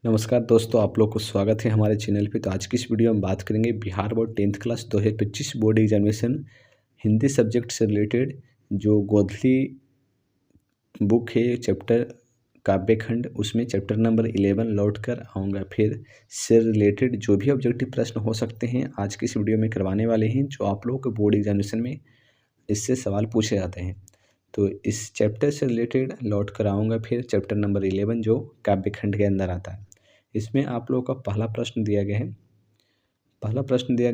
नमस्कार दोस्तों, आप लोग को स्वागत है हमारे चैनल पे। तो आज की इस वीडियो में बात करेंगे Bihar board 10th class 2025 board examination Hindi subject से रिलेटेड जो गोधली बुक है चैप्टर काव्यखंड, उसमें चैप्टर नंबर 11 लौट कर आऊँगा फिर से रिलेटेड जो भी ऑब्जेक्टिव प्रश्न हो सकते हैं आज की इस वीडियो में करवाने वाले हैं, जो आप लोगों के बोर्ड एग्जामिनेशन में इससे सवाल पूछे जाते हैं। तो इस चैप्टर से रिलेटेड लौट कर आऊँगा फिर चैप्टर नंबर 11 जो काव्यखंड के अंदर आता है। इसमें आप लोगों का पहला प्रश्न दिया गया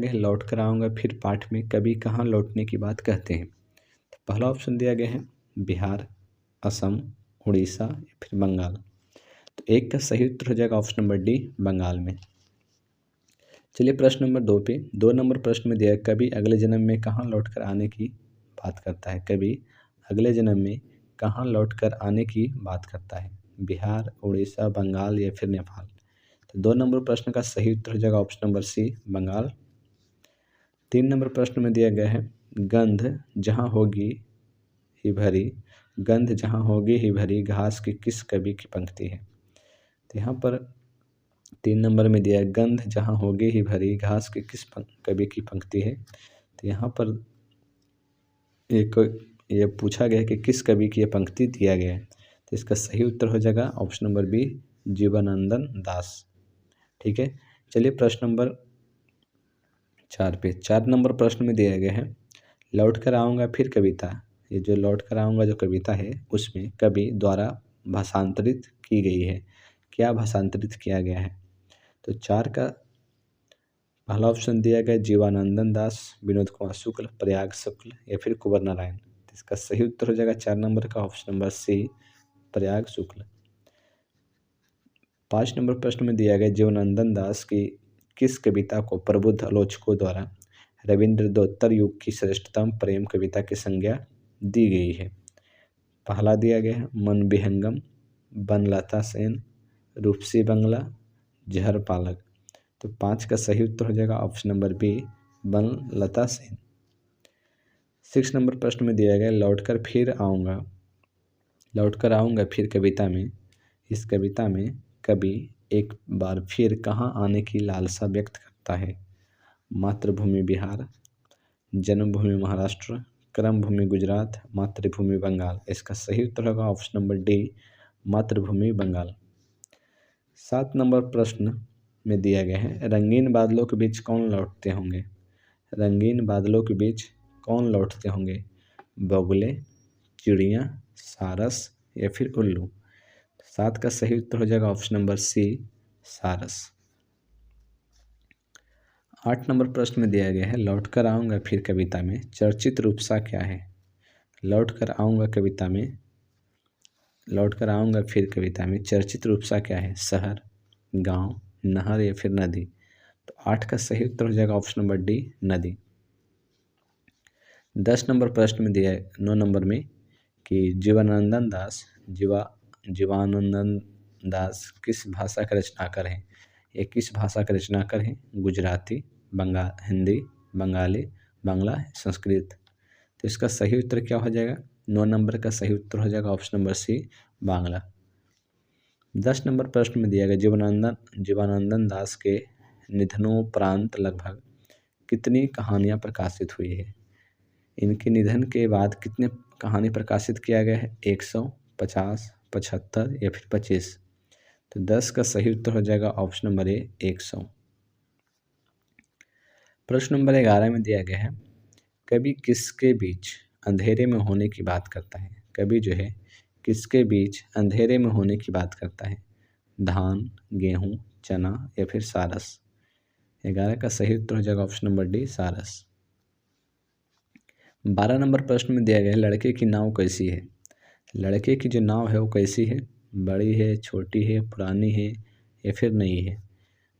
है लौट कर आऊँगा फिर पाठ में कभी कहाँ लौटने की बात कहते हैं। तो पहला ऑप्शन दिया गया है बिहार, असम, उड़ीसा या फिर बंगाल। तो एक का सही उत्तर हो जाएगा ऑप्शन नंबर डी, बंगाल में। चलिए प्रश्न नंबर 2 पे 2 नंबर प्रश्न में दिया है कभी अगले जन्म में कहाँ लौट कर आने की बात करता है। कभी अगले जन्म में कहाँ लौट कर आने की बात करता है, बिहार, उड़ीसा, बंगाल या फिर नेपाल। तो 2 नंबर प्रश्न का सही उत्तर हो जाएगा option number C, Bengal. 3 number प्रश्न में दिया गया है गंध जहाँ होगी ही भरी, गंध जहाँ होगी ही भरी घास की किस कवि की पंक्ति है। तो यहाँ पर 3 नंबर में दिया है गंध जहाँ होगी ही भरी घास की किस कवि की पंक्ति है। तो यहाँ पर एक ये पूछा गया है कि किस कवि की ये पंक्ति दिया गया है। तो इसका सही उत्तर हो जाएगा ऑप्शन नंबर बी, जीवनानंद दास। ठीक है, चलिए प्रश्न नंबर 4 पे 4 नंबर प्रश्न में दिया गया है लौट कर आऊँगा फिर कविता। ये जो लौट कर आऊँगा जो कविता है उसमें कवि द्वारा भाषांतरित की गई है, क्या भाषांतरित किया गया है। तो 4 का पहला ऑप्शन दिया गया जीवानंदन दास, विनोद कुमार शुक्ल, प्रयाग शुक्ल या फिर कुंवर नारायण। तो इसका सही उत्तर हो जाएगा 4 नंबर का ऑप्शन नंबर सी, प्रयाग शुक्ल। 5 नंबर प्रश्न में दिया गया जीवनानंद दास की किस कविता को प्रबुद्ध आलोचकों द्वारा रविंद्रोत्तर युग की श्रेष्ठतम प्रेम कविता की संज्ञा दी गई है। पहला दिया गया है मन विहंगम, बनलता सेन, रूपसी बंगला, जहर पालक। तो 5 का सही उत्तर हो जाएगा option number B, Banalata Sen. 6 नंबर प्रश्न में दिया गया लौट कर आऊँगा फिर कविता में, इस कविता में कवि एक बार फिर कहाँ आने की लालसा व्यक्त करता है। मातृभूमि बिहार, जन्मभूमि महाराष्ट्र, कर्मभूमि गुजरात, मातृभूमि बंगाल। इसका सही उत्तर होगा ऑप्शन नंबर डी, मातृभूमि बंगाल। 7 नंबर प्रश्न में दिया गया है रंगीन बादलों के बीच कौन लौटते होंगे। रंगीन बादलों के बीच कौन लौटते होंगे, बगुले, चिड़िया, सारस या फिर उल्लू। 7 का सही उत्तर हो जाएगा ऑप्शन नंबर सी, सारस। 8 नंबर प्रश्न में दिया गया है लौट कर आऊँगा फिर कविता में चर्चित रूपसा क्या है। लौट कर आऊँगा फिर कविता में चर्चित रूपसा क्या है, शहर, गांव, नहर या फिर नदी। तो 8 का सही उत्तर हो जाएगा ऑप्शन नंबर डी, नदी। 10 नंबर प्रश्न में दिया है 9 नंबर में कि जीवानंदन दास किस भाषा के रचनाकार हैं। ये किस भाषा के रचनाकार हैं, गुजराती, हिंदी, बंगाली, बांग्ला, संस्कृत। तो इसका सही उत्तर क्या हो जाएगा, 9 नंबर का सही उत्तर हो जाएगा option number C, Bangla. 10 number प्रश्न में दिया गया जीवानंदन दास के निधनोपरांत लगभग कितनी कहानियाँ प्रकाशित हुई है। इनके निधन के बाद कितने कहानी प्रकाशित किया गया है, 150, 75 या फिर 25। तो 10 का सही उत्तर हो जाएगा ऑप्शन नंबर ए, 100। प्रश्न नंबर 11 में दिया गया है कवि किसके बीच अंधेरे में होने की बात करता है। कवि जो है किसके बीच अंधेरे में होने की बात करता है, धान, गेहूं, चना या फिर सारस। 11 का सही उत्तर हो जाएगा ऑप्शन नंबर डी, सारस। 12 नंबर प्रश्न में दिया गया है लड़के की नाव कैसी है। लड़के की जो नाव है वो कैसी है, बड़ी है, छोटी है, पुरानी है या फिर नई है।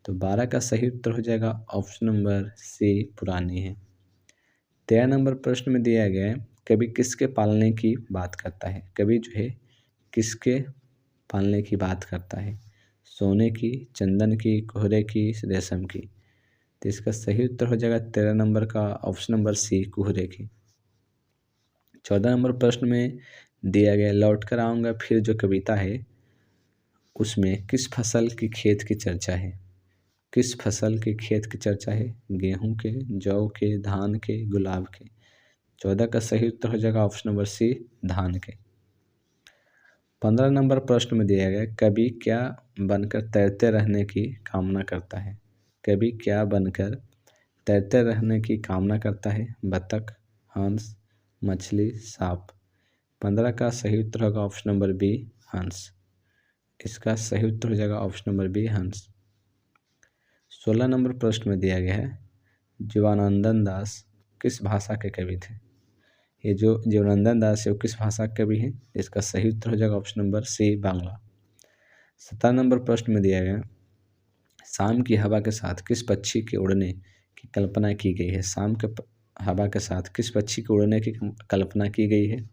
तो 12 का सही उत्तर हो जाएगा ऑप्शन नंबर सी, पुरानी है। 13 नंबर प्रश्न में दिया गया है कवि किसके पालने की बात करता है। कवि जो है किसके पालने की बात करता है, सोने की, चंदन की, कोहरे की, रेशम की। तो इसका सही उत्तर हो जाएगा 13 नंबर का ऑप्शन नंबर सी, कोहरे की। 14 नंबर प्रश्न में दिया गया लौट कर आऊँगा फिर जो कविता है उसमें किस फसल की खेत की चर्चा है? किस फसल के खेत की चर्चा है? गेहूं के, जौ के, धान के, गुलाब के। 14 का सही उत्तर हो जाएगा ऑप्शन नंबर सी, धान के। 15 नंबर प्रश्न में दिया गया, कवि क्या बनकर तैरते रहने की कामना करता है? कवि क्या बनकर तैरते रहने की कामना करता है? बतख, हंस, मछली, सांप। 15 का सही उत्तर होगा ऑप्शन नंबर बी, हंस। इसका सही उत्तर हो जाएगा ऑप्शन नंबर बी, हंस। 16 नंबर प्रश्न में दिया गया है, जीवनानंद दास किस भाषा के कवि थे? ये जो जीवनानंद दास है वो किस भाषा के कवि हैं? इसका सही उत्तर हो जाएगा option number C, Bangla. 17 number प्रश्न में दिया गया, शाम की हवा के साथ किस पक्षी के उड़ने की कल्पना की गई है? शाम के हवा के साथ किस पक्षी के उड़ने की कल्पना की गई है?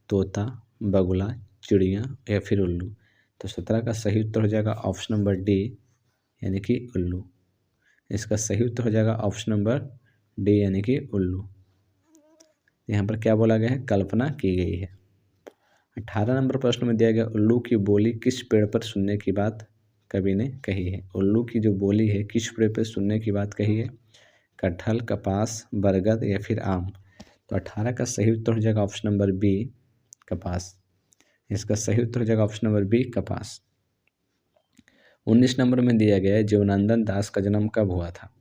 तोता, बगुला, चिड़िया या फिर उल्लू। तो 17 का सही उत्तर हो जाएगा ऑप्शन नंबर डी, यानी कि उल्लू। इसका सही उत्तर हो जाएगा ऑप्शन नंबर डी, यानी कि उल्लू। यहाँ पर क्या बोला गया है? कल्पना की गई है। 18 नंबर प्रश्न में दिया गया, उल्लू की बोली किस पेड़ पर सुनने की बात कवि ने कही है? उल्लू की जो बोली है किस पेड़ पर सुनने की बात कही है? कटहल, कपास, बरगद या फिर आम। तो 18 का सही उत्तर हो जाएगा ऑप्शन नंबर बी, कपास। इसका सही उत्तर हो जाएगा ऑप्शन नंबर बी, कपास। 19 नंबर में दिया गया है, जीवनानंद दास का जन्म कब हुआ था?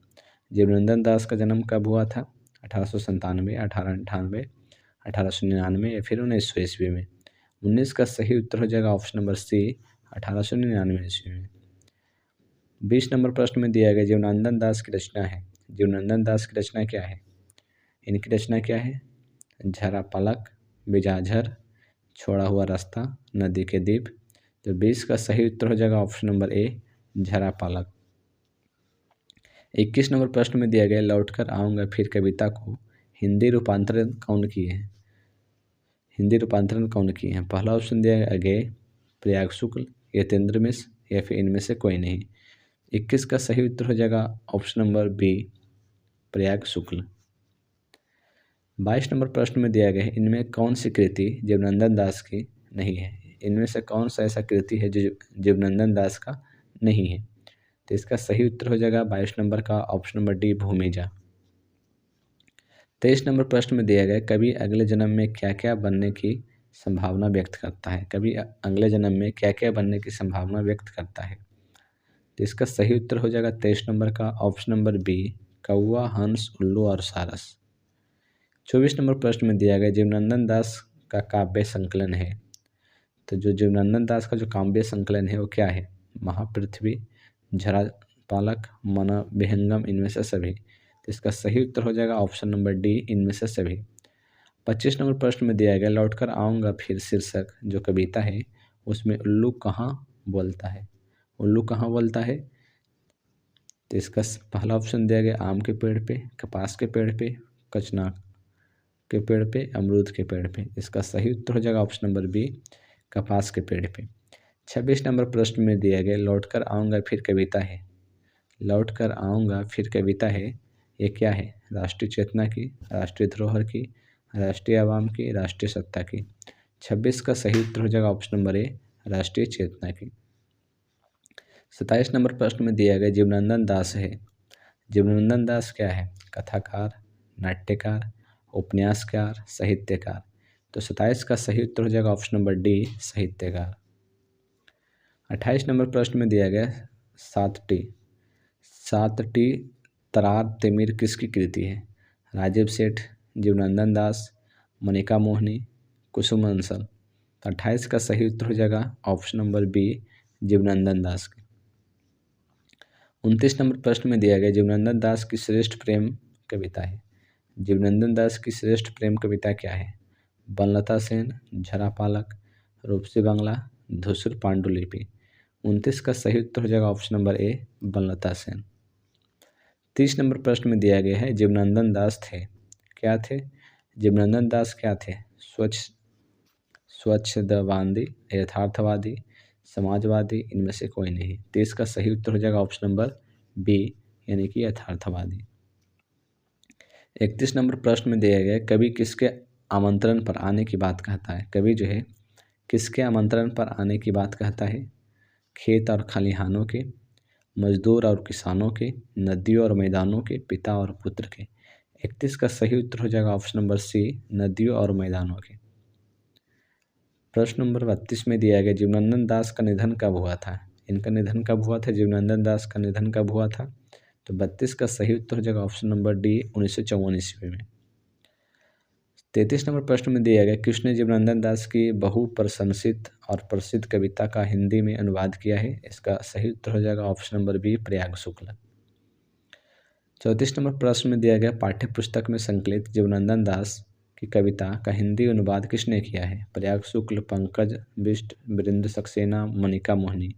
जीवनानंद दास का जन्म कब हुआ था? 1897, 1898, 1899 या फिर 1900 ईस्वी में। 19 का सही उत्तर हो जाएगा ऑप्शन नंबर सी, 1899 ईस्वी में। 20 नंबर प्रश्न में दिया गया, जीवनानंद दास की रचना है। जीवनानंद दास की रचना क्या है? इनकी रचना क्या है? झरा पलक, बिजाझर, छोड़ा हुआ रास्ता, नदी के दीप। तो 20 का सही उत्तर हो जाएगा ऑप्शन नंबर ए, झरा पलक। 21 नंबर प्रश्न में दिया गया, लौटकर आऊँगा फिर कविता को हिंदी रूपांतरण कौन किए हैं? हिंदी रूपांतरण कौन किए हैं? पहला ऑप्शन दिया गया अगेय, प्रयाग शुक्ल, यतेंद्र मिश्र या फिर इनमें से कोई नहीं। 21 का सही उत्तर हो जाएगा ऑप्शन नंबर बी, प्रयाग शुक्ल। 22 नंबर प्रश्न में दिया गया है, इनमें कौन सी कृति जीवनानंद दास की नहीं है? इनमें से कौन सा ऐसा कृति है जो जीवनानंद दास का नहीं है? तो इसका सही उत्तर हो जाएगा 22 नंबर का option number D, Bhumija. 23 number प्रश्न में दिया गया, कवि अगले जन्म में क्या क्या बनने की संभावना व्यक्त करता है? कवि अगले जन्म में क्या क्या बनने की संभावना व्यक्त करता है? तो इसका सही उत्तर हो जाएगा 23 नंबर का ऑप्शन नंबर बी, कौवा, हंस, उल्लू और सारस। 24 नंबर प्रश्न में दिया गया, जीवनानंद दास का काव्य संकलन है। तो जो जीवनानंद दास का जो काव्य संकलन है वो क्या है? महापृथ्वी, झरा पालक, मन विहंगम, इनमें से सभी। तो इसका सही उत्तर हो जाएगा ऑप्शन नंबर डी, इनमें से सभी। 25 नंबर प्रश्न में दिया गया, लौटकर आऊँगा फिर शीर्षक जो कविता है उसमें उल्लू कहाँ बोलता है? उल्लू कहाँ बोलता है? तो इसका पहला ऑप्शन दिया गया, आम के पेड़ पे, कपास के पेड़ पे, कचना के पेड़ पे, अमरूद के पेड़ पे। इसका सही उत्तर हो जाएगा ऑप्शन नंबर बी, कपास के पेड़ पे। 26 नंबर प्रश्न में दिया गया, लौटकर आऊँगा फिर कविता है। लौटकर आऊँगा फिर कविता है, ये क्या है? राष्ट्रीय चेतना की, राष्ट्रीय धरोहर की, राष्ट्रीय आवाम की, राष्ट्रीय सत्ता की। 26 का सही उत्तर हो जाएगा ऑप्शन नंबर ए, राष्ट्रीय चेतना की। 27 नंबर प्रश्न में दिया गया, जीवनानंद दास है। जीवनानंद दास क्या है? कथाकार, नाट्यकार, उपन्यासकार, साहित्यकार। तो 27 का सही उत्तर हो जाएगा ऑप्शन नंबर डी, साहित्यकार। 28 नंबर प्रश्न में दिया गया, सात टी तरार तिमिर किसकी कृति है? राजीव सेठ, जीवनानंद दास, मनिका मोहनी, कुसुम अंसल। 28 का सही उत्तर हो जाएगा ऑप्शन नंबर बी, जीवनानंद दास की। 29 नंबर प्रश्न में दिया गया, जीवनानंद दास की श्रेष्ठ प्रेम कविता है। जीवनानंद दास की श्रेष्ठ प्रेम कविता क्या है? बनलता सेन, झरा पालक, रूपसी बांग्ला, धूसर पांडुलिपि। 29 का सही उत्तर हो जाएगा option number A, Banalata Sen. 30 नंबर प्रश्न में दिया गया है, जीवनानंद दास थे, क्या थे? जीवनानंद दास क्या थे? स्वच्छंदवादी, यथार्थवादी, समाजवादी, इनमें से कोई नहीं। 30 का सही उत्तर हो जाएगा ऑप्शन नंबर बी, यानी कि यथार्थवादी। 31 नंबर प्रश्न में दिया गया, कवि किसके आमंत्रण पर आने की बात कहता है? कवि जो है किसके आमंत्रण पर आने की बात कहता है? खेत और खलिहानों के, मजदूर और किसानों के, नदियों और मैदानों के, पिता और पुत्र के। 31 का सही उत्तर हो जाएगा ऑप्शन नंबर सी, नदियों और मैदानों के। प्रश्न नंबर 32 में दिया गया जीवनानंद दास का निधन कब हुआ था। इनका निधन कब हुआ था, जीवनानंद दास का निधन कब हुआ था। तो 32 का सही उत्तर हो जाएगा ऑप्शन नंबर डी, 1954 ईस्वी में। 33 नंबर प्रश्न में दिया गया किसने जीवनानंद दास की बहुप्रशंसित और प्रसिद्ध कविता का हिंदी में अनुवाद किया है। इसका सही उत्तर हो जाएगा ऑप्शन नंबर बी, प्रयाग शुक्ल। 34 नंबर प्रश्न में दिया गया पाठ्य पुस्तक में संकलित जीवनानंद दास की कविता का हिंदी अनुवाद किसने किया है। प्रयाग शुक्ल, पंकज बिष्ट, वृंद सक्सेना, मनिका मोहिनी।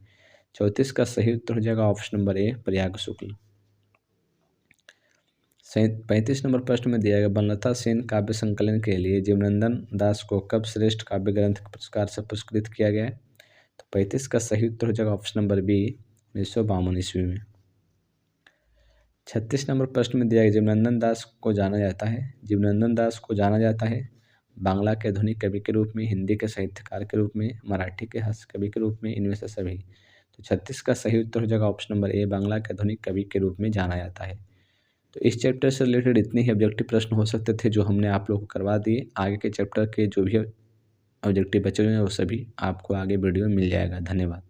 34 का सही उत्तर हो जाएगा ऑप्शन नंबर ए, प्रयाग शुक्ल। 35 नंबर प्रश्न में दिया गया बनलता सेन काव्य संकलन के लिए जीवनानंद दास को कब श्रेष्ठ काव्य ग्रंथ पुरस्कार से पुरस्कृत किया गया है। तो 35 का सही उत्तर हो जाएगा ऑप्शन नंबर बी, 1952 ईस्वी में। 36 नंबर प्रश्न में दिया गया जीवनानंद दास को जाना जाता है, जीवनानंद दास को जाना जाता है बांग्ला के आधुनिक कवि के रूप में, हिंदी के साहित्यकार के रूप में, मराठी के हास्य कवि के रूप में, इनमें से सभी। तो 36 का सही उत्तर हो जाएगा ऑप्शन नंबर ए, बांग्ला के आधुनिक कवि के रूप में जाना जाता है। तो इस चैप्टर से रिलेटेड इतने ही ऑब्जेक्टिव प्रश्न हो सकते थे जो हमने आप लोगों को करवा दिए। आगे के चैप्टर के जो भी ऑब्जेक्टिव बचे हुए हैं वो सभी आपको आगे वीडियो में मिल जाएगा। धन्यवाद।